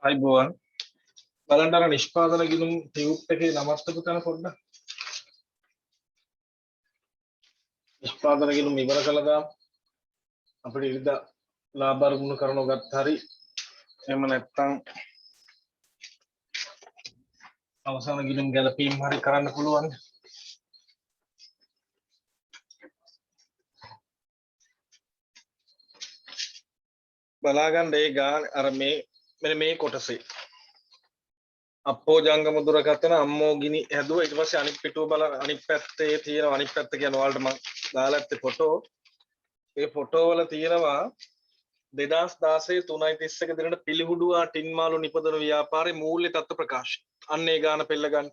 අයිබෝවන් බලන්න අර නිෂ්පාදන ගිණුම් ටියුබ් එකේ නමත්තපු තැන පොඩ්ඩක් නිෂ්පාදන ගිණුම් ඉවර කළා දාමු අපිට ඉරිදා ලාභ අරමුණු කරනව ගත්ත හරි එහෙම නැත්නම් අවසාන ගිණුම් ගැලපීම් හරි කරන්න පුළුවන් බලාගන්න ඒ ගාන අර මේ මෙන්න මේ කොටසේ අපෝ ජංගම දුරකථන අම්මෝ ගිනි හැදුවා ඊට පස්සේ අනිත් පිටුව බලන්න අනිත් පැත්තේ තියෙනවා අනිත් පැත්ත කියන ඔයාලට මම දාලා ඇත්තේ ෆොටෝ ඒ ෆොටෝ වල තියෙනවා 2016 3:31 දිනට පිළිහුඩුවා ටින් මාළු නිපදවන ව්‍යාපාරයේ මූල්‍ය තත්ත්ව ප්‍රකාශය අන්න ඒ ගාන පෙළ ගන්න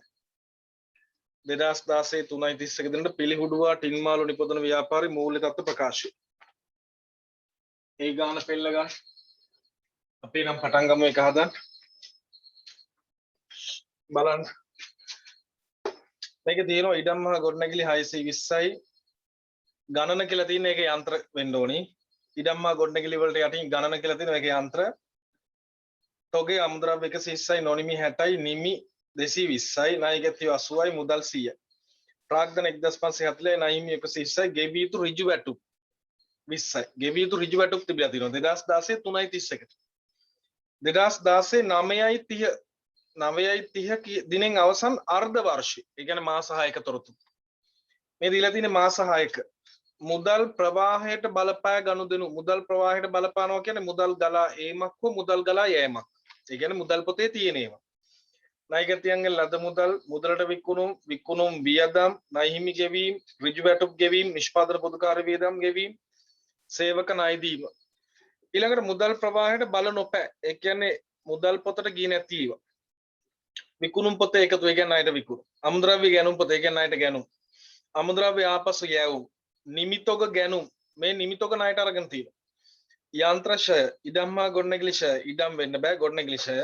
2016 3:31 දිනට පිළිහුඩුවා ටින් මාළු නිපදවන ව්‍යාපාරයේ මූල්‍ය තත්ත්ව ප්‍රකාශය ඒ ගාන පෙළ ගන්න අපි නම් පටන් ගමු එක හදන්න බලන්න මේක තියෙනවා ඉඩම් මහ ගොඩනැගිලි 620යි ගණන කියලා තියෙන එකේ යන්ත්‍ර වෙන්න ඕනි ඉඩම් මහ ගොඩනැගිලි වලට යටින් ගණන කියලා තියෙන එකේ යන්ත්‍ර තොගේ අමුද්‍රව්‍ය 130යි නොනිමි 60යි නිමි 220යි ණයගැතිය 80යි මුදල් 100යි ප්‍රාග්ධන 1540යි ණයහිමි 130යි ගෙවිය යුතු ඍජු වැටුප් 20යි ගෙවිය යුතු ඍජු වැටුප් තිබිලා තියෙනවා 2016 3:31කට 2016 9:30 9:30 දිනෙන් අවසන් අර්ධ වර්ෂය. ඒ කියන්නේ මාස 6ක තොරතුරු. මේ දීලා තියෙන්නේ මාස 6ක. මුදල් ප්‍රවාහයට බලපෑ ගනුදෙනු මුදල් ප්‍රවාහයට බලපානවා කියන්නේ මුදල් ගලා ඒමක් හෝ මුදල් ගලා යෑමක්. ඒ කියන්නේ මුදල් පොතේ තියෙන ඒවා. ණයගැතියන්ගේ ලද මුදල් මුදලට විකුණුම් වියදම් ණයහිමි ගෙවීම ඍජු වැටුප් ගෙවීම නිෂ්පාදන පොදුකාර්ය වියදම් ගෙවීම සේවක ණය දීම. ඊළඟට මුදල් ප්‍රවාහයට බල නොපෑ. ඒ කියන්නේ මුදල් පොතට ගියේ නැති ඒවා. විකුණුම් පොත එකතු ඒ කියන්නේ ණයට විකුණුම් අමුද්‍රව්‍ය ගැනුම් පොත ඒ කියන්නේ ණයට ගැනුම් අමුද්‍රව්‍ය ආපසු යැවුම් නිමිතොග ගැනුම් මේ නිමිතොග ණයට අරගෙන තියෙනවා යන්ත්‍රශය ඉඩම් හා ගොඩනැගිලි ෂය ඉඩම් වෙන්න බෑ ගොඩනැගිලි ෂය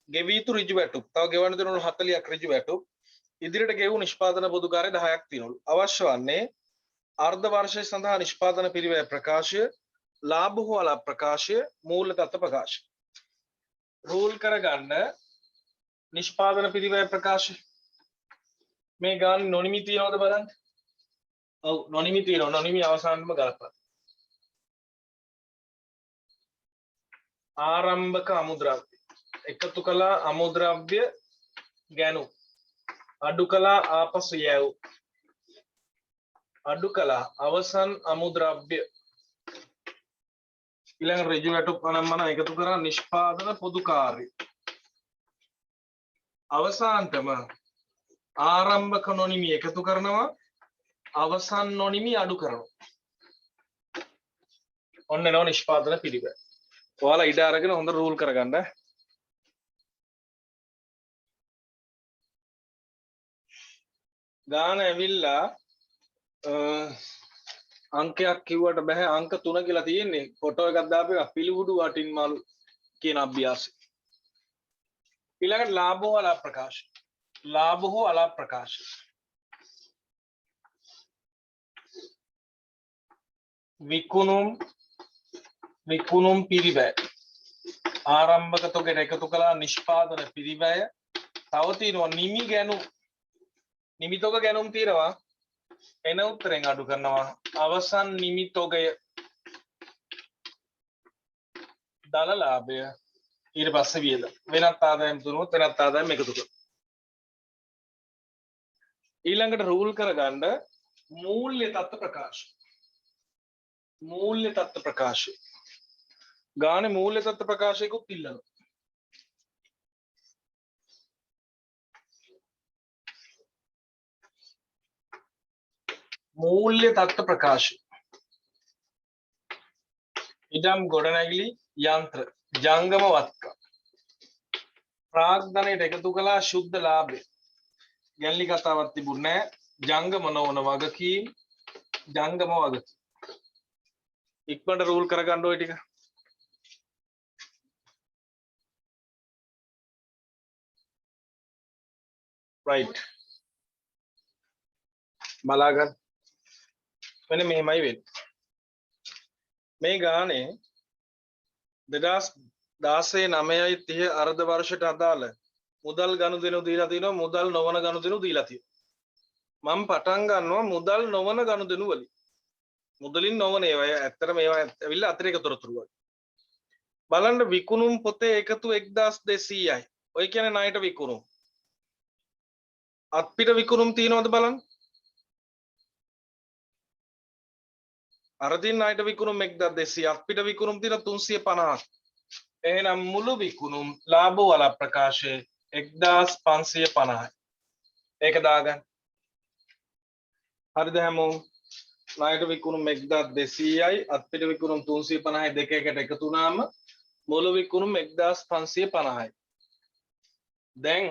ගෙවිය යුතු ඍජු වැටුප් තව ගෙවන්න දෙනවලු 40ක් ඍජු වැටුප් ඉදිරියට ගෙවු නිෂ්පාදන පොදුකාර්ය 10ක් තියෙනවලු අවශ්‍ය වන්නේ අර්ධ වර්ෂය සඳහා නිෂ්පාදන පිරිවැය ප්‍රකාශය ලාභ හෝ අලාභ ප්‍රකාශය මූල්‍ය තත්ත්ව ප්‍රකාශය රූල් කරගන්න නිෂ්පාදන පිරිවැය ප්‍රකාශය මේ ගාන නොනිමි තියනවද බලන්න ඔව් නොනිමි තියෙනවා නොනිමි අවසානම ගලපන්න ආරම්භක අමුද්‍රව්‍ය එකතු කළා අමුද්‍රව්‍ය ගැනු අඩු කළා ආපසු යැව් අඩු කළා අවසන් අමුද්‍රව්‍ය ඊළඟ ඍජු වැටුප් අනම්මන එකතු කරා නිෂ්පාදන පොදු කාර්ය අවසානටම ආරම්භක නොනිමි එකතු කරනවා අවසන් නොනිමි අඩු කරනවා ඔන්න එනවා නිෂ්පාදන පිළිවෙල. ඔයාලා ඉඩ අරගෙන හොඳ රූල් කරගන්න. ගාන ඇවිල්ලා අංකයක් කිව්වට බෑ අංක 3 කියලා තියෙන්නේ. ෆොටෝ එකක් දාපුවා පිළිහුඩු වටින් මාළු කියන අභ්‍යාසය. ඊළඟට ලාභ හෝ අලාභ ප්‍රකාශ. ලාභ හෝ අලාභ ප්‍රකාශ. විකුණුම් පිරිවැය ආරම්භක තොගට එකතු කළා නිෂ්පාදන පිරිවැය තව තියෙනවා නිමි ගැනුම් නිමි තොග ගැනුම් තියෙනවා එන උත්තරෙන් අඩු කරනවා අවසන් නිමි තොගය දල ලාභය ඊට පස්සේ වියදම් වෙනත් ආදායම් තුනොත් වෙනත් ආදායම් එකතු කරනවා ඊළඟට රූල් කරගන්න මූල්‍ය තත්ත්ව ප්‍රකාශ මූල්‍ය තත්ත්ව ප්‍රකාශය ගානේ මූල්‍ය තත්ත්ව ප්‍රකාශයකුත් ඉල්ලනවා මූල්‍ය තත්ත්ව ප්‍රකාශය ඉඩම් ගොඩනැගිලි යන්ත්‍ර ජංගම වත්කම් ප්‍රාග්ධනයට එකතු කළා ශුද්ධ ලාභය ගැල්ලි කතාවක් තිබුණේ නැහැ ජංගම නොවන වගකීම් ජංගම වගකීම් ඉක්මනට රූල් කරගන්න ඔය ටික රයිට් බලාගන්න මෙන්න මෙහෙමයි වෙන්නේ මේ ගානේ 16 9යි 30 අර්ධ වර්ෂයට අදාළ මුදල් ගනුදෙනු දීලා තිනවා මුදල් නොවන ගනුදෙනු දීලා තියෙනවා මම පටන් ගන්නවා මුදල් නොවන ගනුදෙනු වලින් මුදලින් නොවන ඒවා ඇත්තටම ඒවා ඇවිල්ලා අතිරේක තොරතුරු වල බලන්න විකුණුම් පොතේ එකතු 1200යි ඔය කියන්නේ ණයට විකුණුම් අත්පිට විකුණුම් තියනවද බලන්න අර දින ණයට විකුණුම් 1200 අත්පිට විකුණුම් තියෙන 350ක් එහෙනම් මුළු විකුණුම් ලාභ වල ප්‍රකාශය 1550යි ඒක දාගන්න හරිද හැමෝම ණයට විකුණුම් 1200යි අත්පිට විකුණුම් 350යි දෙක එකට එකතු වුණාම මුළු විකුණුම් 1550යි දැන්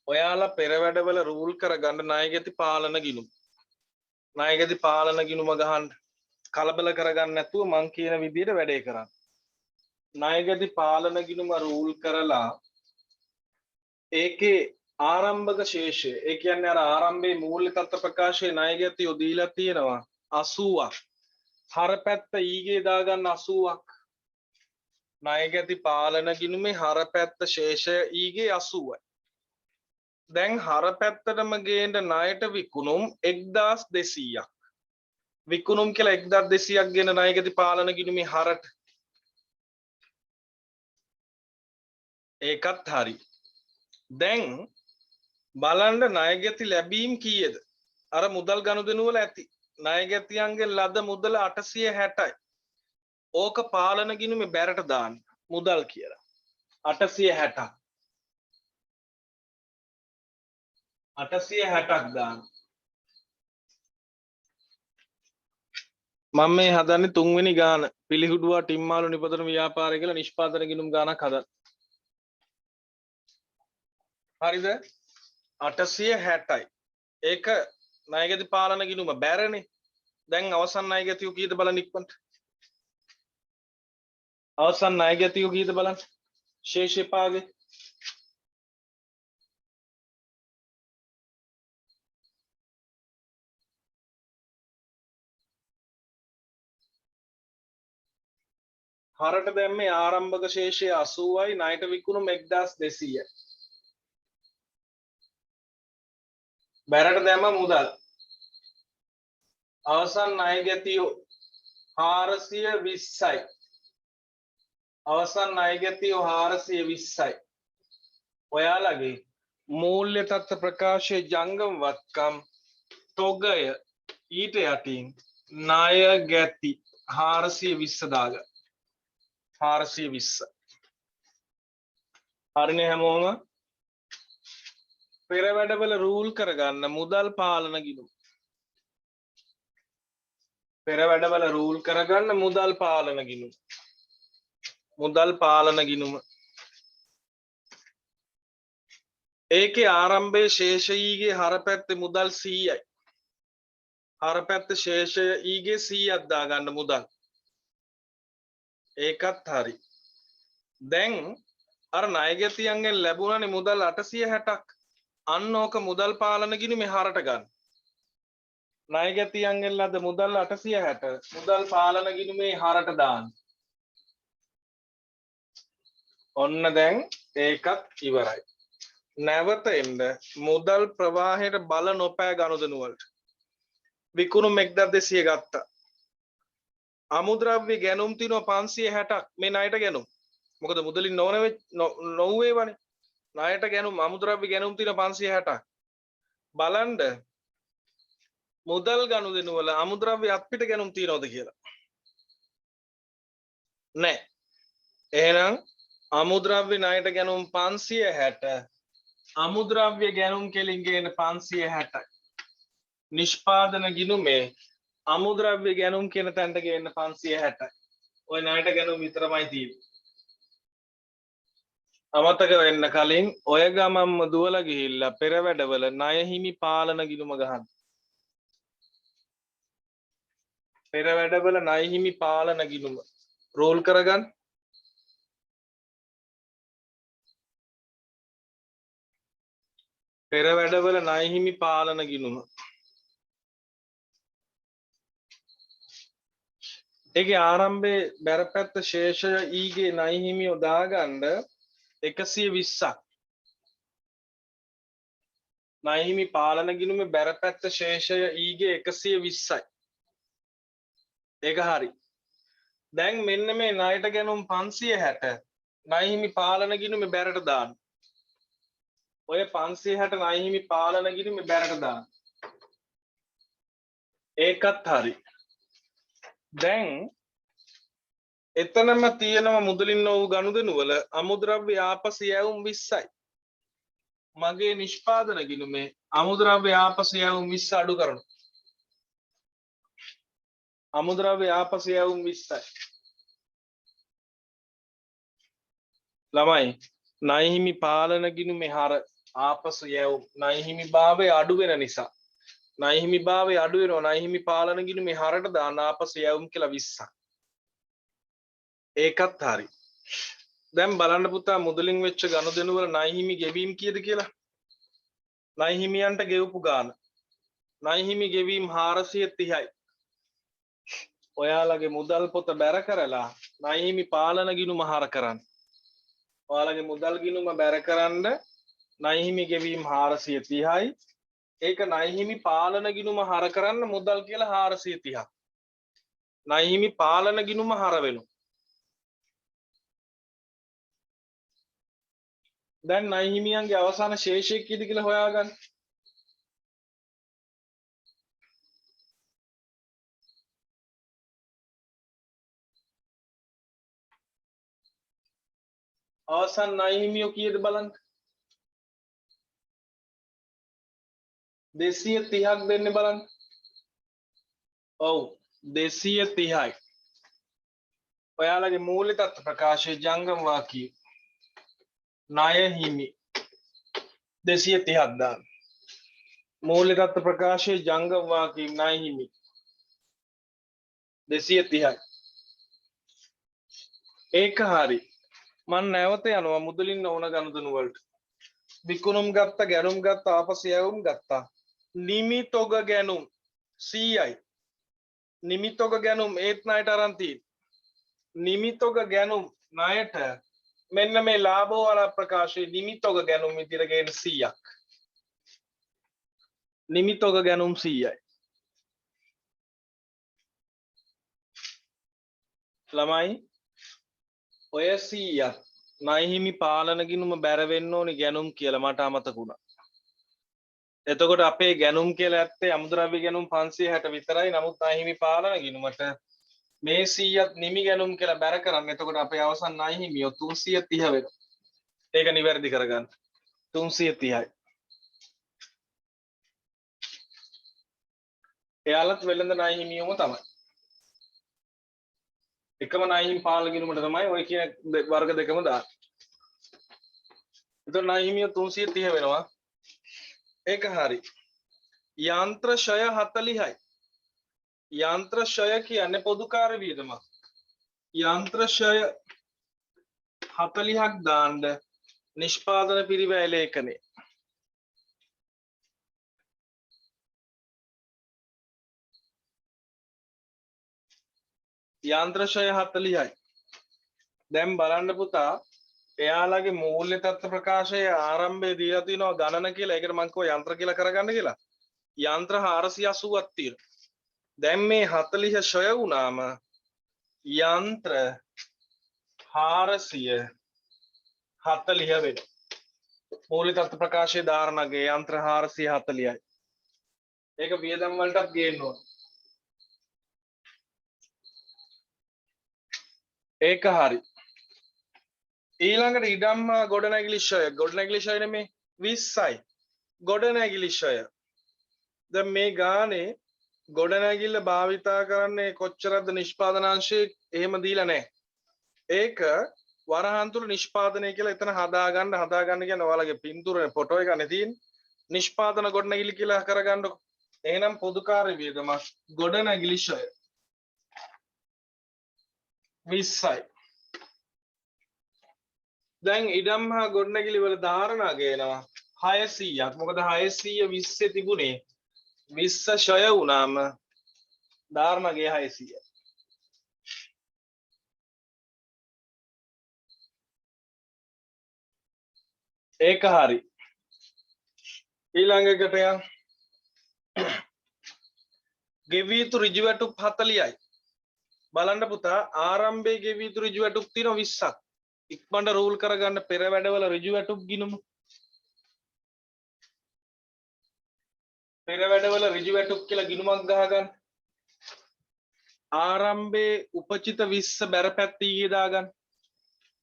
ඔයාලා පෙර වැඩවල රූල් කරගන්න ණයගැති පාලන ගිණුම ණයගැති පාලන ගිණුම ගහන්න කලබල කරගන්න නැතුව මං කියන විදිහට වැඩේ කරන්න ණයගැති පාලන ගිණුම රූල් කරලා ඒකේ ආරම්භක ශේෂය ඒ කියන්නේ අර ආරම්භයේ මූල්‍ය තත්ත්ව ප්‍රකාශයේ ණයගැතිය දීලා තියෙනවා 80ක් හරපැත්ත ඊගේ දාගන්න 80ක් ණයගැති පාලන ගිණුමේ හරපැත්ත ශේෂය ඊගේ 80යි දැන් හරපැත්තටම ගේන්න ණයට විකුණුම් 1200ක් විකුණුම් කියලා 1200ක් ගෙන ණයගැති පාලන ගිණුමේ හරට ඒකත් හරි දැන් බලන්න ණයගැති ලැබීම් කීයද අර මුදල් ගනුදෙනු වල ඇති ණයගැතියන්ගේ ලද මුදල 860යි ඕක පාලන ගිණුමේ බැරට දාන්න මුදල් කියලා 860ක් 860ක් දාන්න මම මේ හදන්නේ තුන්වෙනි ගාන පිළිහුඩුවා ටිම්මාලු නිපදවන ව්‍යාපාරය කියලා නිෂ්පාදන ගිණුම් ගානක් හදන්න හරිද 860යි ඒක ණයගැති පාලන ගිණුම බැරනේ දැන් අවසන් ණයගැතිය කීයද බලන්න ඉක්මනට අවසන් ණයගැතිය කීයද බලන්න ශේෂේ පාගේ හරට දැම්මේ ආරම්භක ශේෂය 80යි ණයට විකුණුම් 1200යි බැරට දැම්ම මුදල් අවසන් ණයගැතිය 420යි අවසන් ණයගැතිය 420යි ඔයාලගේ මූල්‍ය තත්ත්ව ප්‍රකාශයේ ජංගම වත්කම් තොගය ඊට යටින් ණයගැති 420 දාගන්න 420 හරිනේ හැමෝම පෙර වැඩවල රූල් කරගන්න මුදල් පාලන ගිණුම පෙර වැඩවල රූල් කරගන්න මුදල් පාලන ගිණුම මුදල් පාලන ගිණුම ඒකේ ආරම්භයේ ශේෂයීගේ හරපැත්තේ මුදල් 100යි හරපැත්ත ශේෂය ඊගේ 100ක් දාගන්න මුදල් ඒකත් හරි දැන් අර ණයගැතියන්ගෙන් ලැබුණානේ මුදල් 860ක් අන්න ඕක මුදල් පාලන ගිණුමේ හරට ගන්න ණයගැතියන්ගෙන් ලද මුදල් 860 මුදල් පාලන ගිණුමේ හරට දාන්න ඔන්න දැන් ඒකත් ඉවරයි නැවත එන්න මුදල් ප්‍රවාහයට බල නොපෑ ගනුදෙනු වලට විකුණුම් 1200 ගත්තා අමුද්‍රව්‍ය ගැනුම් තිනවා 560ක් මේ ණයට ගැනුම් මොකද මුදලින් නොවුවේ වනේ ණයට ගැනුම් අමුද්‍රව්‍ය ගැනුම් තිනවා 560ක් බලන්න මුදල් ගනුදෙනු වල අමුද්‍රව්‍ය අත්පිට ගැනුම් තියනවද කියලා නැහැ එහෙනම් අමුද්‍රව්‍ය ණයට ගැනුම් 560 අමුද්‍රව්‍ය ගැනුම් කෙලින් ගේන 560යි නිෂ්පාදන ගිණුමේ අමුද්‍රව්‍ය ගැනුම් කියන තැනට ගේන්න 560යි ඔය ණයට ගැනුම් විතරමයි තියෙන්නේ අමතක වෙන්න කලින් ඔය ගමම්ම දුවලා ගිහිල්ලා පෙර වැඩවල ණය හිමි පාලන ගිණුම ගහන්න පෙර වැඩවල ණය හිමි පාලන ගිණුම රෝල් කරගන්න පෙර වැඩවල ණය හිමි පාලන ගිණුම ඒකේ ආරම්භයේ බැරපැත්ත ශේෂය ඊගේ නයි හිමියෝ දාගන්න 120ක් නයි හිමි පාලන ගිණුමේ බැරපැත්ත ශේෂය ඊගේ 120යි. ඒක හරි. දැන් මෙන්න මේ ණයට ගැනුම් 560 නයි හිමි පාලන ගිණුමේ බැරට දාන්න. ඔය 560 නයි හිමි පාලන ගිණුමේ බැරට දාන්න. ඒකත් හරි. දැන් එතනම තියෙනවා මුදලින් වූ ගනුදෙනු වල අමුද්‍රව්‍ය ආපසු යැවුම් 20යි. මගේ නිෂ්පාදන ගිණුමේ අමුද්‍රව්‍ය ආපසු යැවුම් 20 අඩු කරනවා. අමුද්‍රව්‍ය ආපසු යැවුම් 20යි. ළමයි ණය හිමි පාලන ගිණුමේ හර ආපසු යැවුම් ණය හිමි භාවය අඩු වෙන නිසා ණය හිමි භාවය අඩු වෙනවා. ණය හිමි පාලන ගිණුමේ හරට දාන ආපසු යැවුම් කියලා 20ක්. ඒකත් හරි. දැන් බලන්න පුතා මුදලින් වෙච්ච ගනුදෙනු වල ණය හිමි ගෙවීම් කීයද කියලා. ණය හිමියන්ට ගෙවපු ගාන ණය හිමි ගෙවීම් 430යි. ඔයාලගේ මුදල් පොත බැර කරලා ණය හිමි පාලන ගිණුම හර කරන්න. ඔයාලගේ මුදල් ගිණුම බැර කරන්න ණය හිමි ගෙවීම් 430යි. ඒක ණය හිමි පාලන ගිණුම හර කරන්න මුදල් කියලා 430ක්. ණය හිමි පාලන ගිණුම හර වෙනවා. දැන් ණය හිමියන්ගේ අවසාන ශේෂය කීයද කියලා හොයාගන්න. අවසන් ණය හිමියෝ කීයද බලන්න. 230ක් දෙන්නේ බලන්න. ඔව් 230යි. ඔයාලගේ මූල්‍ය තත්ත්ව ප්‍රකාශයේ ජංගම වාක්‍යය ණය හිමි 230ක් දාන්න. මූල්‍ය තත්ත්ව ප්‍රකාශයේ ජංගම වාක්‍යය ණය හිමි 230යි. ඒක හරි. මම නැවත යනවා මුදලින් ඕන ගනුදෙනු වලට. විකුණුම් ගත්ත, ගැනුම් ගත්ත, ආපසු යැවුම් ගත්තා. නිමිතොග ගැනුම් 100යි. නිමිතොග ගැනුම් ඒත් ණයට අරන් තියෙන්නේ. නිමිතොග ගැනුම් ණයට මෙන්න මේ ලාභ වල ප්‍රකාශයේ නිමිතොග ගැනුම් විදිහට ගේන 100ක්. නිමිතොග ගැනුම් 100යි. ළමයි ඔය 100ක් ණය හිමි පාලන ගිණුම බැර වෙන්න ඕනි ගැනුම් කියලා මට අමතක වුණා. එතකොට අපේ ගැනුම් කියලා ඇත්තේ අමුද්‍රව්‍ය ගැනුම් 560 විතරයි. නමුත් ණය හිමි පාලන ගිණුමට මේ 100ත් නිමි ගැනුම් කියලා බැර කරන්න. එතකොට අපේ අවසන් ණය හිමියෝ 330 වෙනවා. ඒක නිවැරදි කරගන්න. 330යි. එයාලත් වෙළඳ ණය හිමියෝම තමයි. එකම ණය හිමි පාලන ගිණුමට තමයි ඔය කියන වර්ග දෙකම දාන්නේ. එතකොට ණය හිමියෝ 330 වෙනවා. ඒක හරි. යන්ත්‍ර ෂය 40යි. යන්ත්‍ර ෂය කියන්නේ පොදුකාර වියදමක්. යන්ත්‍ර ෂය 40ක් දාන්න නිෂ්පාදන පිරිවැය ලේඛනය. යන්ත්‍ර ෂය 40යි. දැන් බලන්න පුතා එයාලගේ මූල්‍ය තත්ත්ව ප්‍රකාශයේ ආරම්භයේ දීලා තිනවා ගණන කියලා. ඒකට මම කිව්වා යන්ත්‍ර කියලා කරගන්න කියලා. යන්ත්‍ර 480ක් තියෙනවා. දැන් මේ 40 ෂය වුණාම යන්ත්‍ර 440 වෙනවා. මූල්‍ය තත්ත්ව ප්‍රකාශයේ ධාරණගේ යන්ත්‍ර 440යි. ඒක වියදම් වලටත් ගේන්න ඕන. ඒක හරි. ඊළඟට ඉඩම් ගොඩනැගිලි ෂය. ගොඩනැගිලි ෂය නෙමේ 20යි. ගොඩනැගිලි ෂය. දැන් මේ ගානේ ගොඩනැගිල්ල භාවිතා කරන්නේ කොච්චරද නිෂ්පාදනාංශයේ එහෙම දීලා නැහැ. ඒක වරහන් තුල නිෂ්පාදනය කියලා එතන හදාගන්න කියන්නේ ඔයාලගේ පින්තූරේ ෆොටෝ එකනේ තියෙන්නේ. නිෂ්පාදන ගොඩනැගිලි කියලා කරගන්නකො. එහෙනම් පොදුකාර්ය වියදමක් ගොඩනැගිලි ෂය 20යි. දැන් ඉඩම් හා ගොඩනැගිලි වල ධාරණා ගේනවා 600ක්. මොකද 600 20 තිබුණේ 20 ෂය වුණාම ධාරණා ගේ 600යි. ඒක හරි. ඊළඟ එකට යන්න. ගෙවී යුතු ඍජු වැටුප් 40යි. බලන්න පුතා ආරම්භයේ ගෙවී යුතු ඍජු වැටුප් තියෙනවා 20ක්. ඉක්මනට රූල් කරගන්න පෙර වැඩවල ඍජු වැටුප් ගිණුම. පෙර වැඩවල ඍජු වැටුප් කියලා ගිණුමක් ගහගන්න. ආරම්භයේ උපචිත 20 බැරපැත්ත ඊයේ දාගන්න.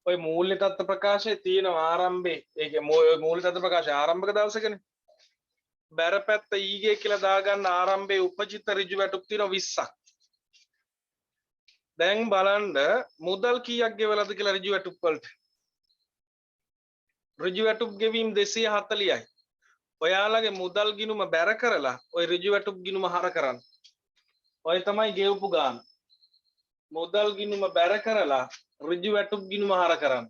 ඔය මූල්‍ය තත්ත්ව ප්‍රකාශයේ තියෙනවා ආරම්භයේ. ඒක මූල්‍ය තත්ත්ව ප්‍රකාශය ආරම්භක දවසකනේ. බැරපැත්ත ඊගේ කියලා දාගන්න ආරම්භයේ උපචිත ඍජු වැටුප් තියෙනවා 20ක්. දැන් බලන්න මුදල් කීයක් ගෙවලාද කියලා ඍජු වැටුප් වලට. ඍජු වැටුප් ගෙවීම 240යි. ඔයාලගේ මුදල් ගිණුම බැර කරලා ওই ඍජු වැටුප් ගිණුම හර කරන්න. ඔය තමයි ගෙවපු ගාන. මුදල් ගිණුම බැර කරලා ඍජු වැටුප් ගිණුම හර කරන්න.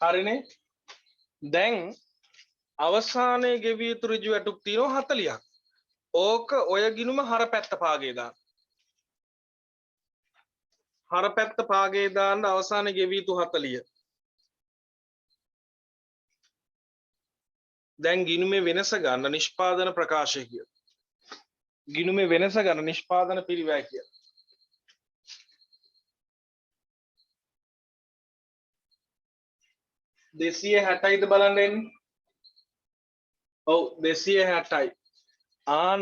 හරිනේ? දැන් අවසානයේ ගෙවිය යුතු ඍජු වැටුප් තියෙනවා 40ක්. ඕක ඔය ගිණුම හර පැත්ත පාගේ දාන්න. හර පැත්ත පාගේ දාන්න අවසානයේ ගෙවිය යුතු 40. දැන් ගිණුමේ වෙනස ගන්න නිෂ්පාදන ප්‍රකාශය කියලා. ගිණුමේ වෙනස ගන්න නිෂ්පාදන පිරිවැය කියලා. දෙසිය 60යිද බලන්න එන්නේ. ඔව් 260යි.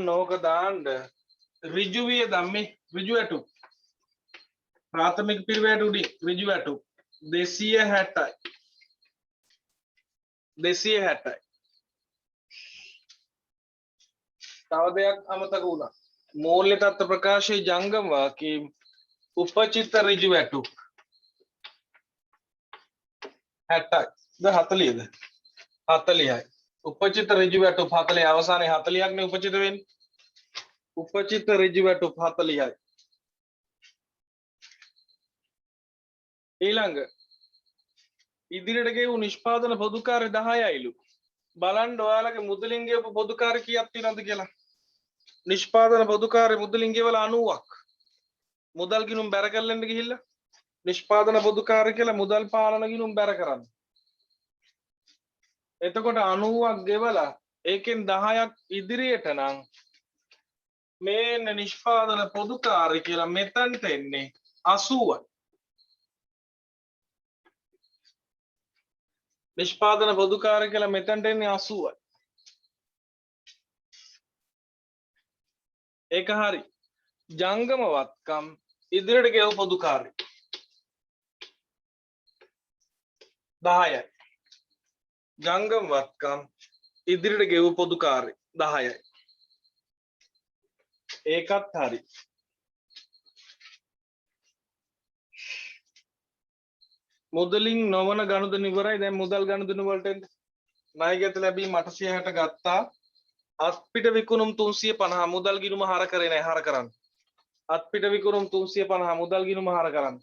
ඕක දාන්න ඍජු වියදම් මේ ඍජු වැටුප්. ප්‍රාථමික පිරිවැයට උඩින් ඍජු වැටුප් 260යි. 260යි. තව දෙයක් අමතක වුණා. මූල්‍ය තත්ත්ව ප්‍රකාශයේ ජංගම වාක්‍යයේ උපචිත ඍජු වැටුප් 60යි. ද 40ද? 40යි. උපචිත ඍජු වැටුප් 40 අවසානයේ 40ක් නේ උපචිත වෙන්නේ. උපචිත ඍජු වැටුප් 40යි. ඊළඟ ඉදිරියට ගෙවු නිෂ්පාදන පොදු කාර්ය 10යිලු. බලන්න ඔයාලගේ මුදලින් ගෙවපු පොදු කාර්ය කීයක් තියෙනවද කියලා. නිෂ්පාදන පොදු කාර්ය මුදලින් ගෙවලා 90ක්. මුදල් ගිණුම් බැර කරලෙන්න ගිහිල්ලා නිෂ්පාදන පොදු කාර්ය කියලා මුදල් පාලන ගිණුම් බැර කරන්න. එතකොට 90ක් ගෙවලා ඒකෙන් 10ක් ඉදිරියට නම් මේන්න නිෂ්පාදන පොදු කාර්ය කියලා මෙතනට එන්නේ 80යි. නිෂ්පාදන පොදු කාර්ය කියලා මෙතනට එන්නේ 80යි. ඒක හරි. ජංගම වත්කම් ඉදිරියට ගෙව පොදු කාර්ය 10යි. ජංගම වත්කම් ඉදිරියට ගෙව පොදු කාර්ය 10යි. ඒකත් හරි. මුදලින් නොවන ගනුදෙනු ඉවරයි. දැන් මුදල් ගනුදෙනු වලට එන්න. ණයගැත ලැබීම 860 ගත්තා. අත්පිට විකුණුම් 350 මුදල් ගිණුම හර කරේ නැහැ. හර කරන්න. අත්පිට විකුණුම් 350 මුදල් ගිණුම හර කරන්න.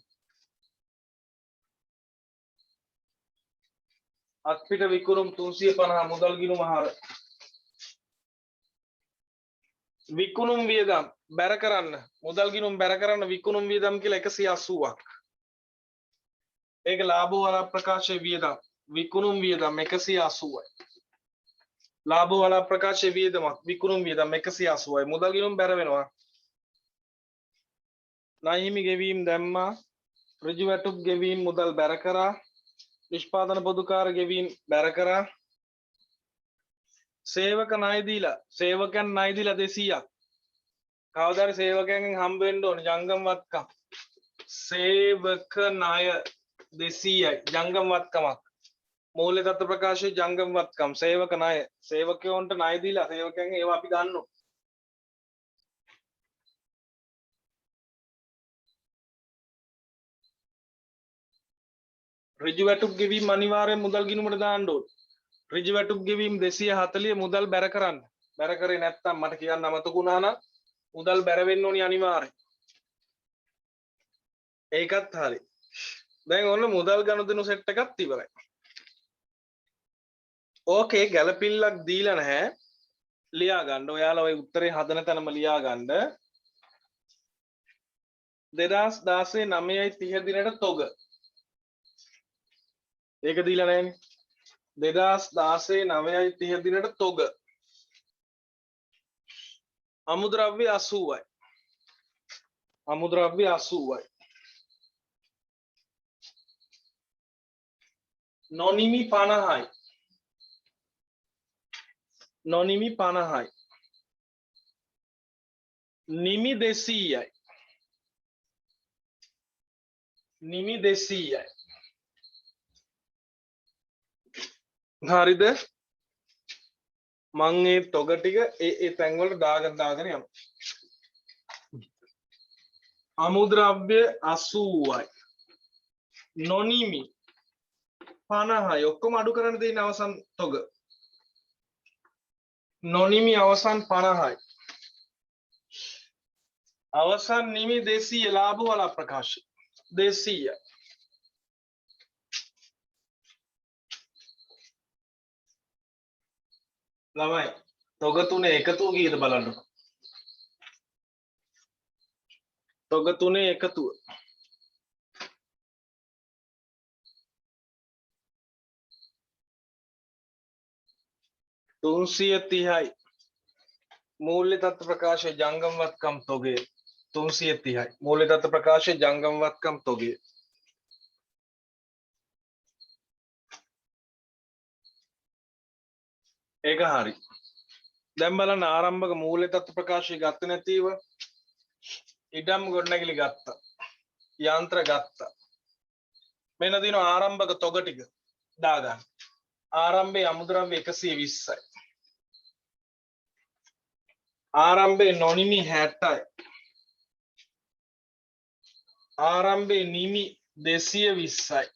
අත්පිට විකුණුම් 350 මුදල් ගිණුම හර. විකුණුම් වියදම් බැර කරන්න. මුදල් ගිණුම් බැර කරන්න විකුණුම් වියදම් කියලා 180ක්. ඒක ලාභ වල ප්‍රකාශයේ වියදම්. විකුණුම් වියදම් 180යි. ලාභ වල ප්‍රකාශයේ වියදමක් විකුණුම් වියදම් 180යි. මුදල් ගිණුම් බැර වෙනවා. ණයහිමි ගෙවීම් දැම්මා. ඍජු වැටුප් ගෙවීම් මුදල් බැර කරා. නිෂ්පාදන පොදු කාර්ය ගෙවීම් බැර කරා. සේවක ණය දීලා සේවකයන් ණය දීලා 200ක්. කවදාද සේවකයන්ගෙන් හම්බ වෙන්න ඕනේ ජංගම වත්කම්. සේවක ණය 200යි ජංගම වත්කමක්. මූල්‍ය තත්ත්ව ප්‍රකාශයේ ජංගම වත්කම් සේවක ණය. සේවකයන්ට ණය දීලා සේවකයන්ගෙන් ඒවා අපි ගන්නවා. ඍජු වැටුප් ගෙවීම අනිවාර්යෙන් මුදල් ගිණුමට දාන්න ඕනේ. ඍජු වැටුප් ගෙවීම 240 මුදල් බැර කරන්න. බැර කරේ නැත්නම් මට කියන්න අමතක වුණා නම් මුදල් බැර වෙන්න ඕනි අනිවාර්යෙන්. ඒකත් හරි. දැන් ඔන්න මුදල් ගනුදෙනු සෙට් එකක් ඉවරයි. ඕකේ ගැළපිල්ලක් දීලා නැහැ. ලියා ගන්න. ඔයාලා ওই උත්තරේ හදන තැනම ලියා ගන්න. 2016 9:30 දිනට තොග. ඒක දීලා නැහැනේ. 2016 9:30 දිනට තොග. අමුද්‍රව්‍ය 80යි. අමුද්‍රව්‍ය 80යි. නොනිමි 50යි. නොනිමි 50යි. නිමි 200යි. නිමි 200යි. හරිද? මං ඒ තොග ටික ඒ තැන් වලට දාගෙන යනවා. අමුද්‍රව්‍ය 80යි. නොනිමි 50යි. ඔක්කොම අඩු කරන්න තියෙන අවසන් තොග. නොනිමි අවසන් 50යි. අවසන් නිමි 200 ලාභ වල ප්‍රකාශ 200යි. ළමයි තොග තුනේ එකතුව කීයද බලන්න. තොග තුනේ එකතුව 330යි. මූල්‍ය තත්ත්ව ප්‍රකාශයේ ජංගම වත්කම් තොගය 330යි. මූල්‍ය තත්ත්ව ප්‍රකාශයේ ජංගම වත්කම් තොගය. ඒක හරි. දැන් බලන්න ආරම්භක මූල්‍ය තත්ත්ව ප්‍රකාශය ගත්තේ නැතිව ඉඩම් ගොඩනැගිලි ගත්තා. යන්ත්‍ර ගත්තා. මෙන්න දින ආරම්භක තොග ටික දාගන්න. ආරම්භයේ අමුද්‍රව්‍ය 120යි. ආරම්භයේ නොනිමි 60යි. ආරම්භයේ නිමි 220යි.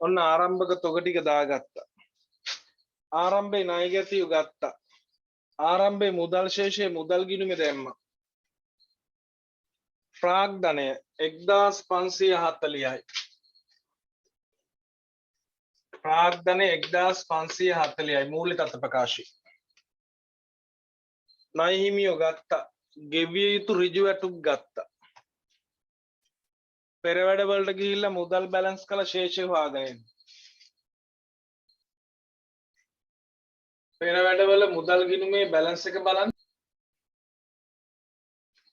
ඔන්න ආරම්භක තොග ටික දාගත්තා. ආරම්භයේ ණය ගැතියු ගත්තා. ආරම්භයේ මුදල් ශේෂයේ මුදල් ගිණුමේ දැම්මා. ප්‍රාග්ධනය 1540යි. ප්‍රාග්ධනය 1540යි. මූල්‍ය තත්ත්ව ප්‍රකාශය. ණය හිමියෝ ගත්තා. ගෙවිය යුතු ඍජු වැටුප් ගත්තා. පෙර වැඩ වලට ගිහිල්ලා මුදල් බැලන්ස් කළ ශේෂය හොයාගෙන එන්න. පෙර වැඩවල මුදල් ගිණුමේ බැලන්ස් එක බලන්න.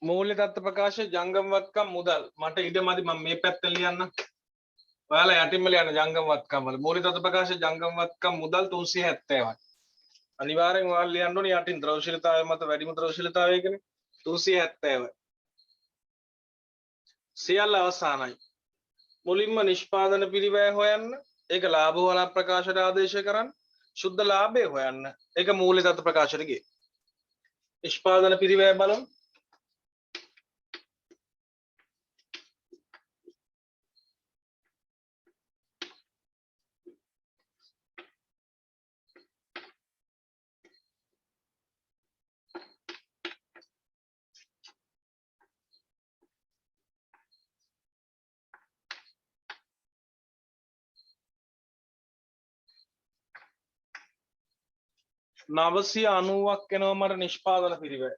මූල්‍ය තත්ත්ව ප්‍රකාශය ජංගම වත්කම් මුදල්. මට ඉඩමදි මම මේ පැත්තට ලියන්න. ඔයාලා යටින්ම ලියන්න ජංගම වත්කම් වල. මූල්‍ය තත්ත්ව ප්‍රකාශය ජංගම වත්කම් මුදල් 370යි. අනිවාර්යෙන් ඔයාලා ලියන්න ඕනේ යටින් ද්‍රවශීලතාවය මත වැඩිම ද්‍රවශීලතාවය කියන්නේ 370යි. සියල්ල අවසానයි. මුලින්ම නිෂ්පාදන පිරිවැය හොයන්න. ඒක ලාභ වල ප්‍රකාශයට ආදේශ කරන්න. ශුද්ධ ලාභය හොයන්න. ඒක මූල්‍ය තත්ත්ව ප්‍රකාශයට ගියේ. නිෂ්පාදන පිරිවැය බලමු. නවසිය 90ක් එනවා මට නිෂ්පාදන පිරිවැය.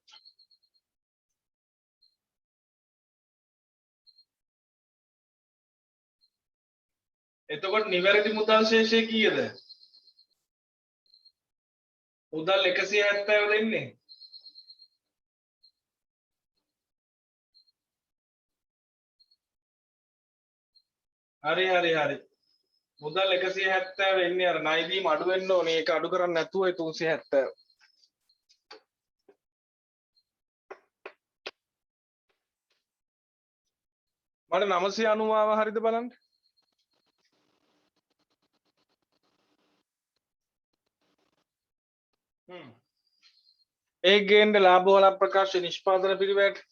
එතකොට නිවැරදි මුදල් ශේෂය කීයද? මුදල් 170 දෙන්නේ. හරි. මුදල් 170 එන්නේ අර ණය දීම අඩු වෙන්න ඕනේ. ඒක අඩු කරන්නේ නැතුවයි 370. මට 990 ආව හරිද බලන්න. ඒ ගේන්න ලාභ වල ප්‍රකාශ නිෂ්පාදන පිරිවැයට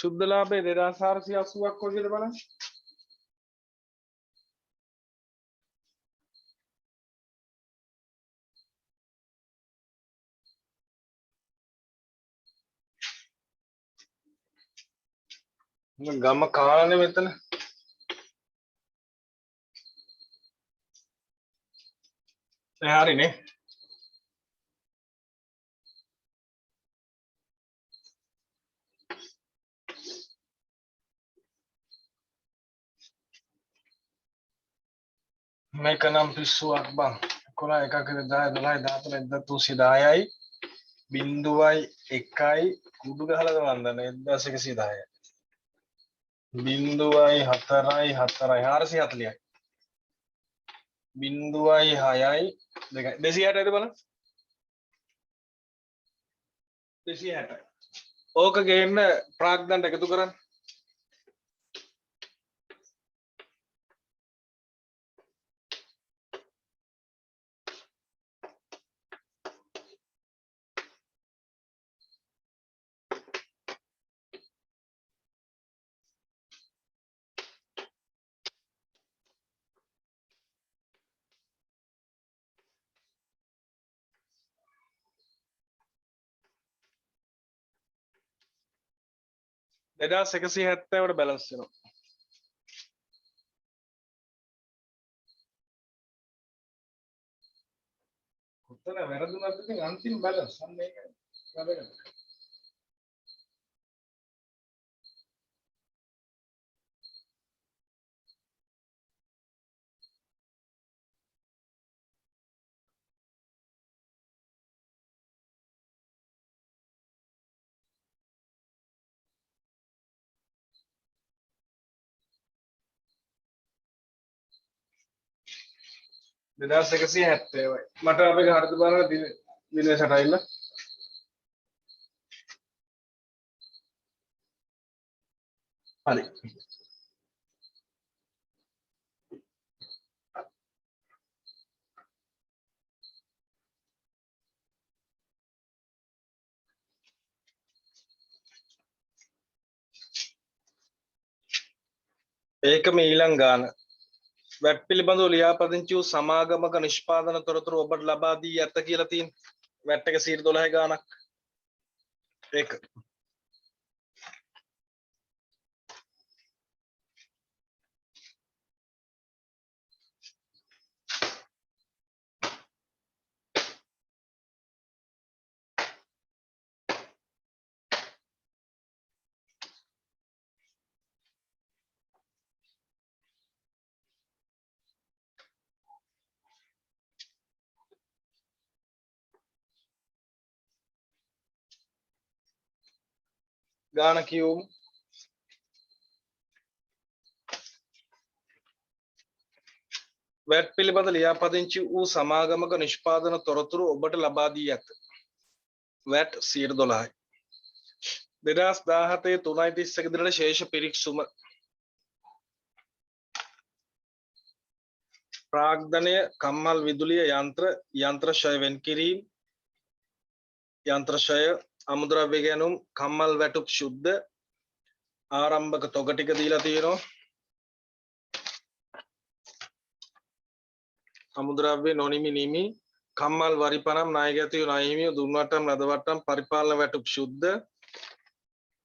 සුද්ධ ලාභය 2480ක් වගේද බලන්න. ගම කාලනේ මෙතන. හරිනේ. මේක නම් පිස්සුවක් බං. 11 1 10 12 13 1310යි 0.1යි කුඩු ගහලා ගමන් 1110යි 0.4යි 4යි 440යි 0.6යි 2යි 260යිද බලන්න 260යි ඕක ගේන්න ප්‍රාග්ධනට එකතු කරන්න එදා 170ට බැලන්ස් වෙනවා උත්තර වැරදුනත් ඉතින් අන්තිම බැලන්ස් අන්න ඒකයි වැදගත් 2170යි මට අපේ හරිද බලන්න දිනේ 60යිල හරි ඒකම ඊළඟ ගාන වැට් පිළිබඳව ලියාපදිංචි වූ සමාගමක නිෂ්පාදන තොරතුරු ඔබට ලබා දී ඇත කියලා තියෙන වැට් එක 112 ගානක් ඒක ගාන කියවමු වැට් පිළිබඳ ලියාපදිංචි වූ සමාගමක නිෂ්පාදන තොරතුරු ඔබට ලබා දී ඇත වැට් 112යි 2017 3.31 දිනට ශේෂ පිරික්සුම ප්‍රාග්ධනය කම්මල් විදුලිය යන්ත්‍ර ෂය වෙන් කිරීම යන්ත්‍ර ෂය අමුද්‍රව්‍ය ගැනුම් කම්මල් වැටුප් ශුද්ධ ආරම්භක තොග ටික දීලා තියෙනවා අමුද්‍රව්‍ය නොනිමි නිමි කම්මල් වරිපනම් ණයගැතියු ණයහිමියෝ දුන්වටම් නදවටම් පරිපාලන වැටුප් ශුද්ධ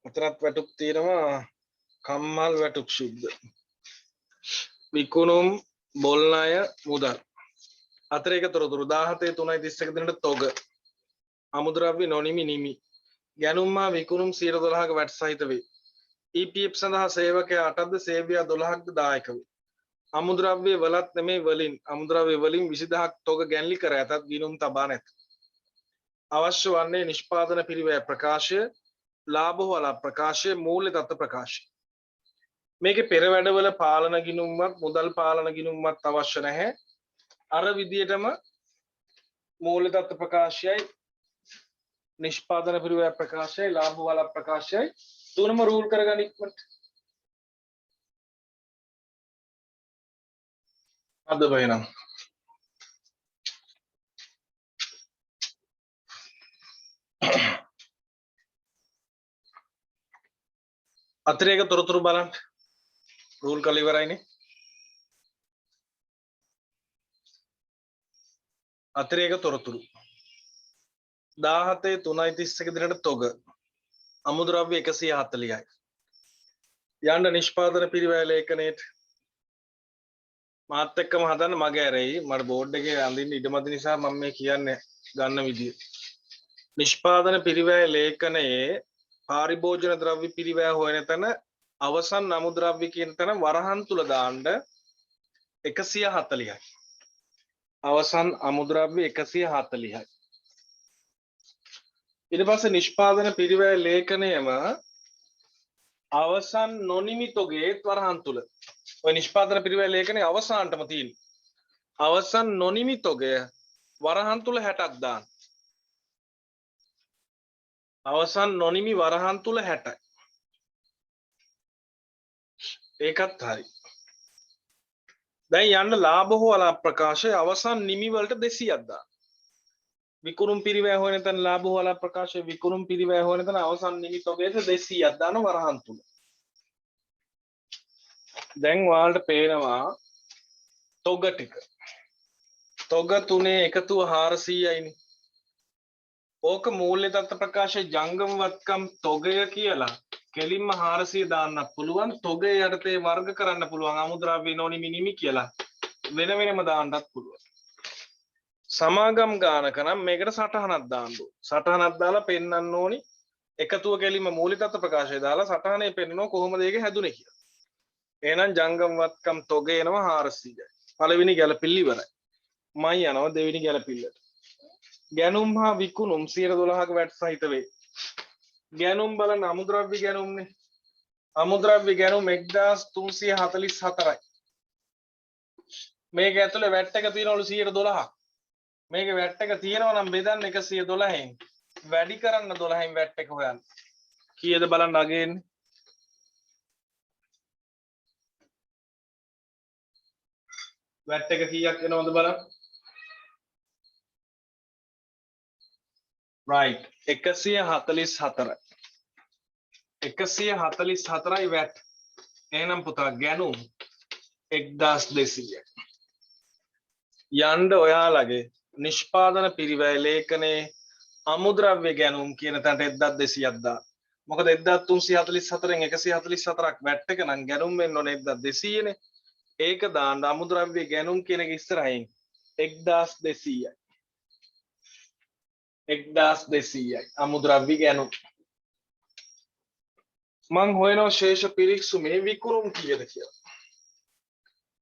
උතරත් වැටුප් තියෙනවා කම්මල් වැටුප් ශුද්ධ විකුණුම් බොල් ණය මුදල් අතරේක තොරතුරු 17 3.31 දිනට තොග අමුද්‍රව්‍ය නොනිමි නිමි ගැනුම් හා විකුණුම් 112ක වැට් සහිත වේ EPF සඳහා සේවකයාටද සේවයා 12ක්ද දායක වේ අමුද්‍රව්‍ය වලත් නෙමේ වලින් අමුද්‍රව්‍ය වලින් 20000ක් තොග ගැන්ලි කර ඇතත් ගිණුම් තබා නැත අවශ්‍ය වන්නේ නිෂ්පාදන පිරිවැය ප්‍රකාශය ලාභ හෝ අලාභ ප්‍රකාශය මූල්‍ය තත්ත්ව ප්‍රකාශය මේකේ පෙර වැඩවල පාලන ගිණුම්වත් මුදල් පාලන ගිණුම්වත් අවශ්‍ය නැහැ අර විදියටම මූල්‍ය තත්ත්ව ප්‍රකාශයයි නිෂ්පාදන පිරිවැය ප්‍රකාශයයි ලාභ හෝ අලාභ ප්‍රකාශයයි තුනම රූල් කරගන්න ඉක්මනට අද වෙනම් අතිරේක තොරතුරු බලන්න රූල් කරලා ඉවරයිනේ. අතිරේක තොරතුරු 17/3/31 දිනට තොග අමුද්‍රව්‍ය 140යි. යන්න නිෂ්පාදන පිරිවැය ලේඛනයේට මාත් එක්කම හදන්න මගේ ඇරෙයි මට බෝඩ් එකේ අඳින්න ඉඩමදි නිසා මම මේ කියන්නේ ගන්න විදිය. නිෂ්පාදන පිරිවැය ලේඛනයේ පාරිභෝජන ද්‍රව්‍ය පිරිවැය හොයන තැන අවසන් අමුද්‍රව්‍ය කියන තැන වරහන් තුල දාන්න 140යි. අවසන් අමුද්‍රව්‍ය 140යි. ඊට පස්සේ නිෂ්පාදන පිරිවැය ලේඛනයම අවසන් නොනිමි තොගේ වරහන් තුල ඔය නිෂ්පාදන පිරිවැය ලේඛනයේ අවසානටම තියෙන අවසන් නොනිමි තොගය වරහන් තුල 60ක් දාන්න. අවසන් නොනිමි වරහන් තුල 60යි. ඒකත් හරි. දැන් යන්න ලාභ හෝ අලාභ ප්‍රකාශය අවසන් නිමි වලට 200ක් දාන්න. විකුණුම් පිරිවැය හොයන තැන ලාභ හෝ අලාභ ප්‍රකාශය විකුණුම් පිරිවැය හොයන තැන අවසන් නිමි තොගයට 200ක් දාන වරහන් තුල. දැන් ඔයාලට පේනවා තොග ටික. තොග තුනේ එකතුව 400යිනේ. ඕක මූල්‍ය තත්ත්ව ප්‍රකාශයේ ජංගම වත්කම් තොගය කියලා කෙලින්ම 400 දාන්නත් පුළුවන්. තොගය යටතේ වර්ග කරන්න පුළුවන්. අමුද්‍රව්‍ය නොනිමි නිමි කියලා වෙන වෙනම දාන්නත් පුළුවන්. සමාගම් ගානක නම් මේකට සටහනක් දාන්න ඕන. සටහනක් දාලා පෙන්වන්න ඕනි. එකතුව කෙලින්ම මූල්‍ය තත්ත්ව ප්‍රකාශය දාලා සටහනේ පෙන්වනවා කොහොමද ඒක හැදුනේ කියලා. එහෙනම් ජංගම වත්කම් තොගය එනවා 400යි. පළවෙනි ගැලපිල්ල ඉවරයි. මම යනවා දෙවෙනි ගැලපිල්ලට. ගැනුම් හා විකුණුම් 112ක වැට් සහිත වේ. ගැනුම් බලන අමුද්‍රව්‍ය ගැනුම්නේ. අමුද්‍රව්‍ය ගැනුම් 1344යි. මේක ඇතුලේ වැට් එක තියෙනවලු 112ක්. මේක වැට් එක තියෙනවා නම් බෙදන්න 112න්. වැඩි කරන්න 12න් වැට් එක හොයන්න. කීයද බලන්න අගේන්නේ? වැට් එක කීයක් එනවද බලන්න. right 144යි 144යි වැට්. එහෙනම් පුතා ගැනුම් 1200යි. යන්න ඔයාලගේ නිෂ්පාදන පිරිවැය ලේඛනයේ අමුද්‍රව්‍ය ගැනුම් කියන තැනට 1200ක් දාන්න. මොකද 1344න් 144ක් වැට් එක නම් ගැනුම් වෙන්න ඕනේ 1200නේ. ඒක දාන්න අමුද්‍රව්‍ය ගැනුම් කියන එක ඉස්සරහින් 1200යි. 1200යි අමුද්‍රව්‍ය ගැනුම්. මං හොයනවා ශේෂ පිරික්සුමේ විකුණුම් කීයද කියලා.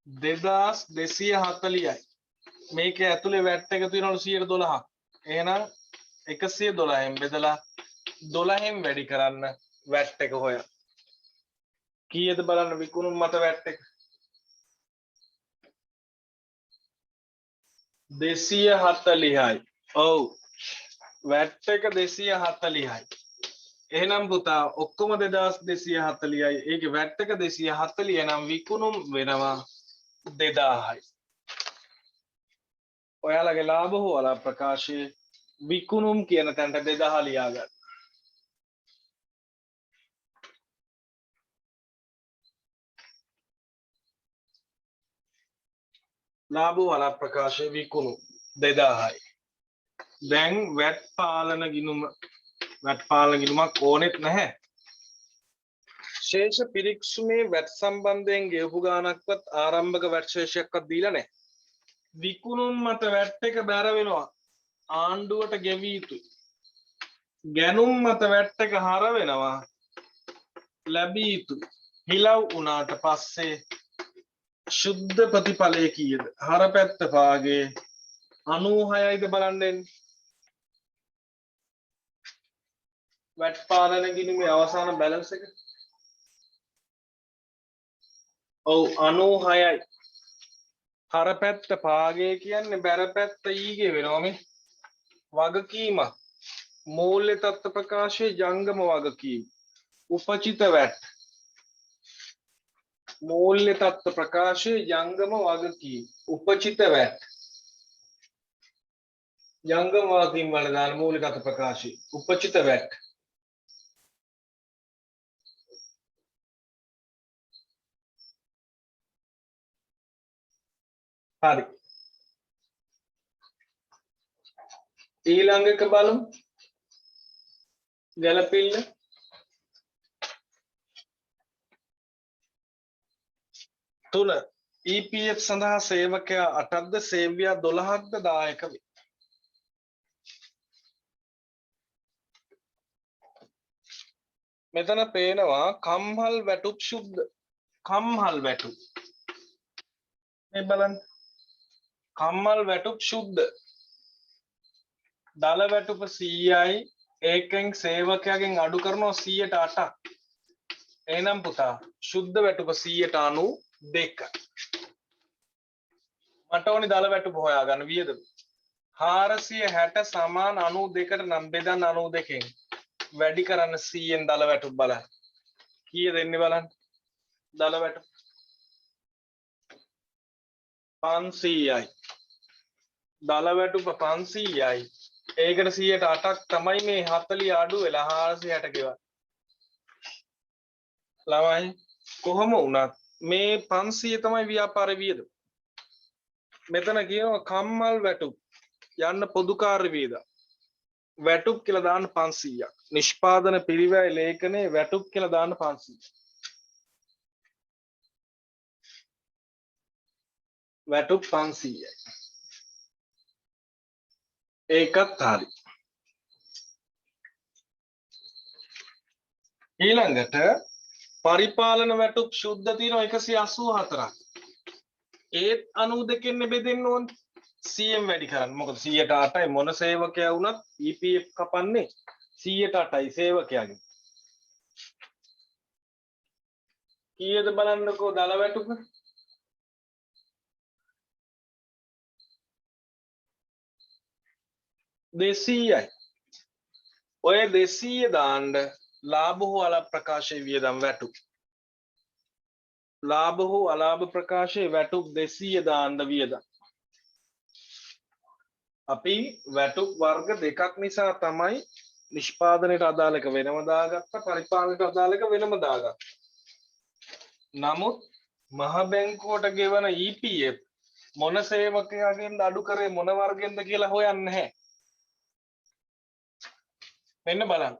2240යි. මේක ඇතුලේ වැට් එක තියෙනවලු 112ක්. එහෙනම් 112න් බෙදලා 12න් වැඩි කරන්න වැට් එක හොයන්න. කීයද බලන්න විකුණුම් මත වැට් එක? 240යි. ඔව්. වැට් එක 240යි. එහෙනම් පුතා ඔක්කොම 2240යි. ඒකේ වැට් එක 240 නම් විකුණුම් වෙනවා 2000යි. ඔයාලගේ ලාභ හෝ අලාභ ප්‍රකාශයේ විකුණුම් කියන තැනට 2000 ලියා ගන්න. ලාභ හෝ අලාභ ප්‍රකාශයේ විකුණුම් 2000යි. දැන් වැට් පාලන ගිණුමක් ඕනෙත් නැහැ. ශේෂ පිරික්සුමේ වැට් සම්බන්ධයෙන් ගෙවපු ගාණක්වත් ආරම්භක වැට් ශේෂයක්වත් දීලා නැහැ. විකුණුම් මත වැට් එක බැර වෙනවා. ආණ්ඩුවට ගෙවිය යුතුයි. ගැනුම් මත වැට් එක හර වෙනවා. ලැබිය යුතුයි. හිලව් වුණාට පස්සේ ශුද්ධ ප්‍රතිඵලය කීයද? හර පැත්ත පාගේ 96යිද බලන්න එන්නේ. වැට් පාලන ගිණුමේ අවසාන බැලන්ස් එක. ඔව් 96යි. හර පැත්ත පාගේ කියන්නේ බැර පැත්ත ඊගේ වෙනවා මේ. වගකීමක්. මූල්‍ය තත්ත්ව ප්‍රකාශයේ ජංගම වගකීම. උපචිත වැට්. මූල්‍ය තත්ත්ව ප්‍රකාශයේ ජංගම වගකීම. උපචිත වැට්. ජංගම වගකීම් වල දාන මූල්‍ය තත්ත්ව ප්‍රකාශයේ උපචිත වැට්. හරි. ඊළඟ එක බලමු. ගැලපෙන්න. තුන EPF සඳහා සේවකයා 8ක්ද සේවකයා 12ක්ද දායක වේ. මෙතන පේනවා කම්හල් වැටුප් ශුද්ධ. කම්හල් වැටුප්. මේ බලන්න. කම්හල් වැටුප් ශුද්ධ. දල වැටුප 100යි ඒකෙන් සේවකයාගෙන් අඩු කරනවා 100ට 8ක්. එහෙනම් පුතා ශුද්ධ වැටුප 192. මට ඕනි දල වැටුප හොයාගන්න වියදම. 460 සමාන 92ට නම් බෙදන්න 92කින්. වැඩි කරන්න 100ෙන් දල වැටුප බලන්න. කීයද එන්නේ බලන්න. දල වැටුප 500යි. දල වැටුප 500යි. ඒකට 100ට 8ක් තමයි මේ 40 අඩු වෙලා 460 ගෙවන්න. ළමයි කොහොම වුණත් මේ 500 තමයි ව්‍යාපාර වියදම. මෙතන කියනවා කම්මල් වැටුප් යන්න පොදු කාර්ය වියදම්. වැටුප් කියලා දාන්න 500ක්. නිෂ්පාදන පිරිවැය ලේඛනයේ වැටුප් කියලා දාන්න 500. වැටුප් 500යි. ඒකත් හරි. ඊළඟට පරිපාලන වැටුප් ශුද්ධ තියෙනවා 184ක්. ඒත් 92කින් බෙදෙන්න ඕනේ. 100ෙන් වැඩි කරන්න. මොකද 100ට 8යි මොන සේවකයා වුණත් EPF කපන්නේ 100ට 8යි සේවකයාගෙන්. කීයද බලන්නකෝ දල වැටුප? 200යි. ඔය 200 දාන්න ලාභ හෝ අලාභ ප්‍රකාශයේ වියදම් වැටුප. ලාභ හෝ අලාභ ප්‍රකාශයේ වැටුප 200 දාන්න වියදම්. අපි වැටුප් වර්ග දෙකක් නිසා තමයි නිෂ්පාදනයට අදාළ එක වෙනම දාගත්ත පරිපාලනයට අදාළ එක වෙනම දාගත්ත. නමුත් මහ බැංකුවට ගෙවන EPF මොන සේවකයාගෙන්ද අඩු කරේ මොන වර්ගෙන්ද කියලා හොයන්නේ නැහැ. මෙන්න බලන්න.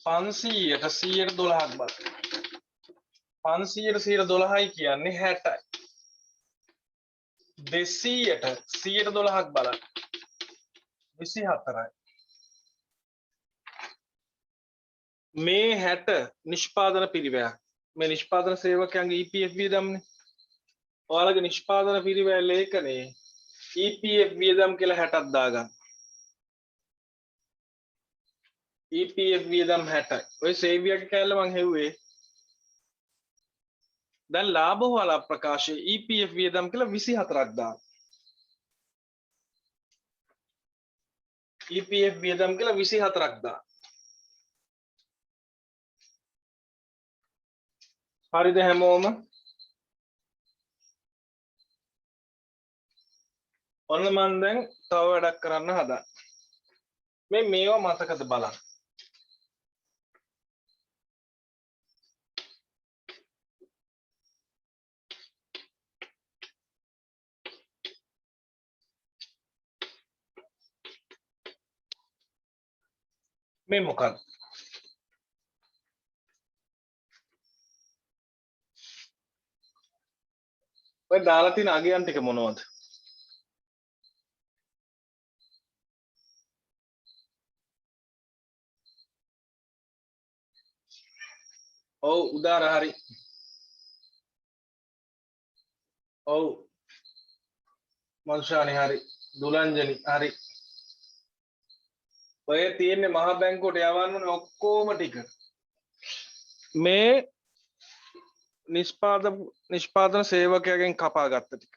පන්සීයට 112ක් බලන්න. 500ට 112යි කියන්නේ 60යි. 200ට 112ක් බලන්න. 24යි. මේ 60 නිෂ්පාදන පිරිවැයක්. මේ නිෂ්පාදන සේවකයන්ගේ EPF වියදම්නේ. ඔයාලගේ නිෂ්පාදන පිරිවැය ලේඛනයේ EPF වියදම් කියලා 60ක් දාගන්න. EPF වියදම් 60යි. ඔය සේවකයාගේ කැලල මං හෙව්වේ. දැන් ලාභ හෝ අලාභ ප්‍රකාශයේ EPF වියදම් කියලා 24ක් දාන්න. EPF වියදම් කියලා 24ක් දාන්න. හරිද හැමෝම? ඔන්න මම දැන් තව වැඩක් කරන්න හදා. මේවා මතකද බලන්න. මේ මොකක්ද? ඔය දාලා තියෙන අගයන් ටික මොනවද? ඔව් උදාර හරි. ඔව් මල්ෂානි හරි. දුලංජනි හරි. ඔය තියෙන්නේ මහ බැංකුවට යවන්න ඕනේ ඔක්කොම ටික. මේ නිෂ්පාදන සේවකයාගෙන් කපා ගත්ත ටික.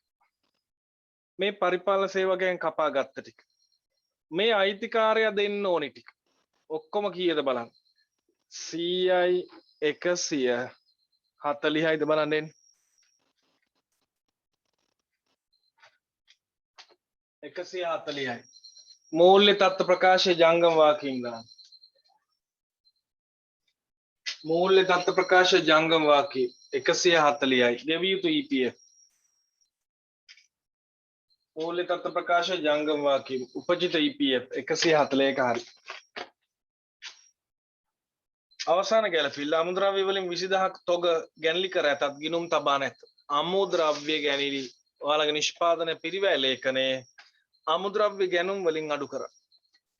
මේ පරිපාලන සේවකයන් කපා ගත්ත ටික. මේ අයිතිකාරයා දෙන්න ඕනි ටික. ඔක්කොම කීයද බලන්න. 100යි 140යිද බලන්න එන්නේ. 140යි. මූල්‍ය තත්ත්ව ප්‍රකාශයේ ජංගම වාක්‍යයෙන් ගන්න. මූල්‍ය තත්ත්ව ප්‍රකාශ ජංගම වාක්‍ය 140යි ගෙවිය යුතු EPF මූල්‍ය තත්ත්ව ප්‍රකාශ ජංගම වාක්‍ය උපජිත EPF 141 හරි අවසාන ගැලපිල්ල අමුද්‍රව්‍ය වලින් 20000ක් තොග ගැනලි කර ඇතත් ගිනුම් තබා නැත අමුද්‍රව්‍ය ගැනීම ඔයාලගේ නිෂ්පාදන පිරිවැය ලේඛනයේ අමුද්‍රව්‍ය ගැනුම් වලින් අඩු කර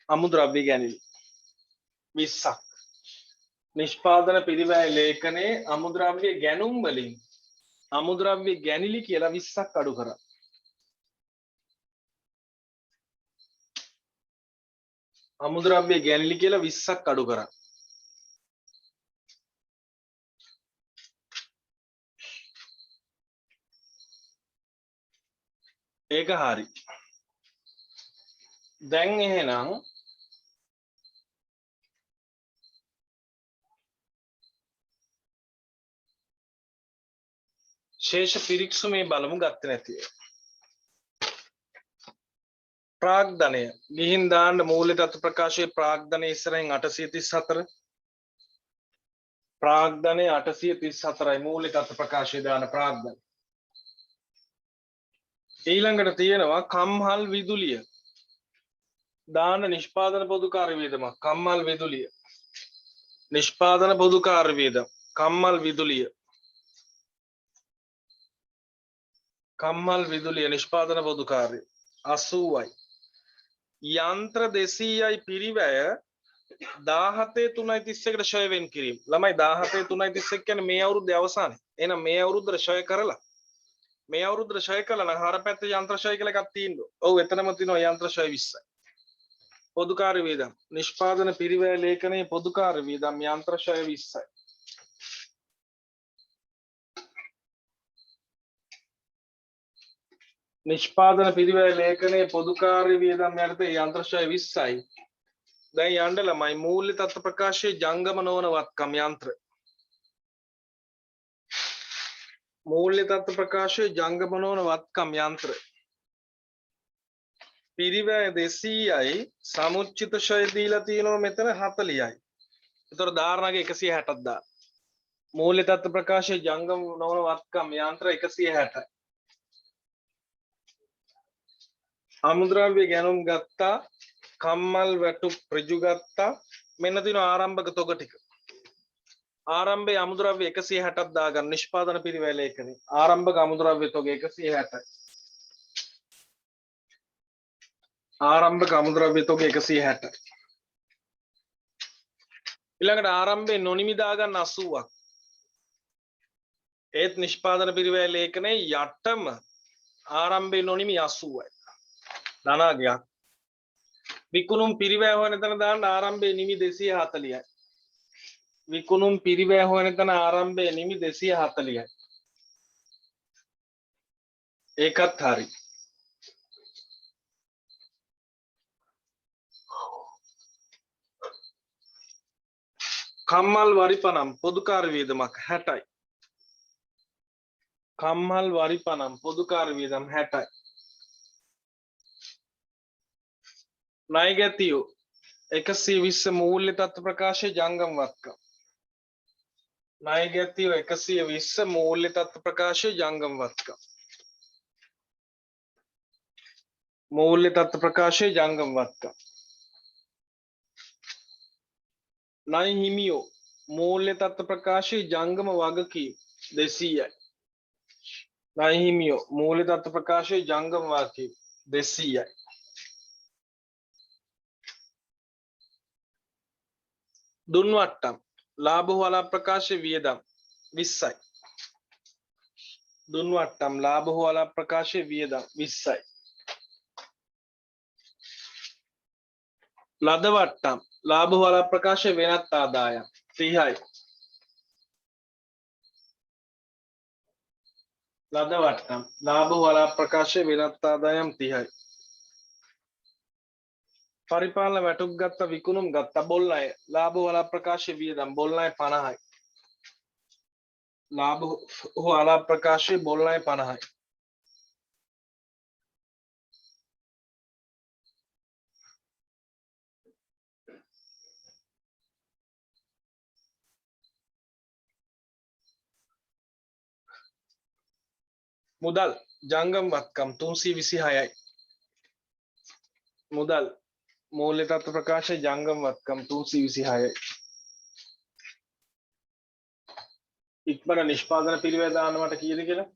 අමුද්‍රව්‍ය ගැනීම 20ක් නිෂ්පාදන පිරිවැය ලේඛනයේ අමුද්‍රව්‍ය ගැනුම් වලින් අමුද්‍රව්‍ය ගැනිලි කියලා 20ක් අඩු කරා අමුද්‍රව්‍ය ගැනිලි කියලා 20ක් අඩු කරා ඒක හරි දැන් එහෙනම් ශේෂ පිරික්සු මේ බලමු ගත්තේ නැතිව ප්‍රාග්ධනය ගිහින් දාන්න මූල්‍ය තත්ත්ව ප්‍රකාශයේ ප්‍රාග්ධනය ඉස්සරහින් 834 ප්‍රාග්ධනය 834යි මූල්‍ය තත්ත්ව ප්‍රකාශයේ දාන ප්‍රාග්ධනය ඊළඟට තියෙනවා කම්හල් විදුලිය දාන නිෂ්පාදන පොදු කාර්ය වේදමක් කම්මල් විදුලිය නිෂ්පාදන පොදු කාර්ය වේදම් කම්මල් විදුලිය කම්මල් විදුලිය නිෂ්පාදන පොදු කාර්ය 80යි යන්ත්‍ර 200යි පිරිවැය 17/3/31කට ෂය වෙන් කිරීම ළමයි 17/3/31 කියන්නේ මේ අවුරුද්දේ අවසානයේ එහෙනම් මේ අවුරුද්දට ෂය කරලා මේ අවුරුද්දට ෂය කළා නම් හර පැත්තේ යන්ත්‍ර ෂය කියලා එකක් තියෙනවා ඔව් එතනම තියෙනවා යන්ත්‍ර ෂය 20යි පොදු කාර්ය වේදම් නිෂ්පාදන පිරිවැය ලේඛනයේ පොදු කාර්ය වේදම් යන්ත්‍ර ෂය 20යි නිෂ්පාදන පිරිවැය ලේඛනයේ පොදු කාර්ය වියදම් යටතේ යන්ත්‍ර ෂය 20යි. දැන් යන්න ළමයි මූල්‍ය තත්ත්ව ප්‍රකාශයේ ජංගම නොවන වත්කම් යන්ත්‍ර. මූල්‍ය තත්ත්ව ප්‍රකාශයේ ජංගම නොවන වත්කම් යන්ත්‍ර. පිරිවැය 200යි සමුච්චිත ෂය දීලා තියෙනවා මෙතන 40යි. ඒතර ධාරණගේ 160ක් දාන්න. මූල්‍ය තත්ත්ව ප්‍රකාශයේ ජංගම නොවන වත්කම් යන්ත්‍ර 160යි. අමුද්‍රව්‍ය ගැනුම් ගත්තා කම්මල් වැටු ප්‍රජු ගත්තා මෙන්න තියෙන ආරම්භක තොග ටික ආරම්භයේ අමුද්‍රව්‍ය 160ක් දාගන්න නිෂ්පාදන පිරිවැය ලේඛනයේ ආරම්භක අමුද්‍රව්‍ය තොග 160යි ආරම්භක අමුද්‍රව්‍ය තොග 160යි ඊළඟට ආරම්භයේ නොනිමි දාගන්න 80ක් ඒත් නිෂ්පාදන පිරිවැය ලේඛනයේ යටම ආරම්භයේ නොනිමි 80යි ධනාගයක් විකුණුම් පිරිවැය හොයන තැන දාන්න ආරම්භයේ නිමි 240යි විකුණුම් පිරිවැය හොයන තැන ආරම්භයේ නිමි 240යි ඒකත් හරි කම්මල් වරිපනම් පොදු කාර්ය වියදමක් 60යි කම්මල් වරිපනම් පොදු කාර්ය වියදම් 60යි ණය ගැතියෝ 120 මූල්‍ය තත්ත්ව ප්‍රකාශයේ ජංගම වත්කම් ණය ගැතියෝ 120 මූල්‍ය තත්ත්ව ප්‍රකාශයේ ජංගම වත්කම් මූල්‍ය තත්ත්ව ප්‍රකාශයේ ජංගම වත්කම් ණය හිමියෝ මූල්‍ය තත්ත්ව ප්‍රකාශයේ ජංගම වගකීම් 200යි ණය හිමියෝ මූල්‍ය තත්ත්ව ප්‍රකාශයේ ජංගම වගකීම් 200යි දුන් වට්ටම් ලාභ හෝලා ප්‍රකාශයේ වියදම් 20යි දුන් වට්ටම් ලාභ හෝලා ප්‍රකාශයේ වියදම් 20යි ලද වට්ටම් ලාභ හෝලා ප්‍රකාශයේ වෙනත් ආදායම් 30යි ලද වට්ටම් ලාභ හෝලා ප්‍රකාශයේ වෙනත් ආදායම් 30යි පරිපාලන වැටුප් ගත්ත විකුණුම් ගත්ත බොල් ණය ලාභ හෝලා ප්‍රකාශයේ වියදම් බොල් ණය 50යි ලාභ හෝලා ප්‍රකාශයේ බොල් ණය 50යි මුදල් ජංගම වත්කම් 326යි. මුදල් මූල්‍ය තත්ත්ව ප්‍රකාශය ජංගම වත්කම් 326යි. ඉක්මන නිෂ්පාදන පිළිවෙල දාන්න මට කීයද කියලා?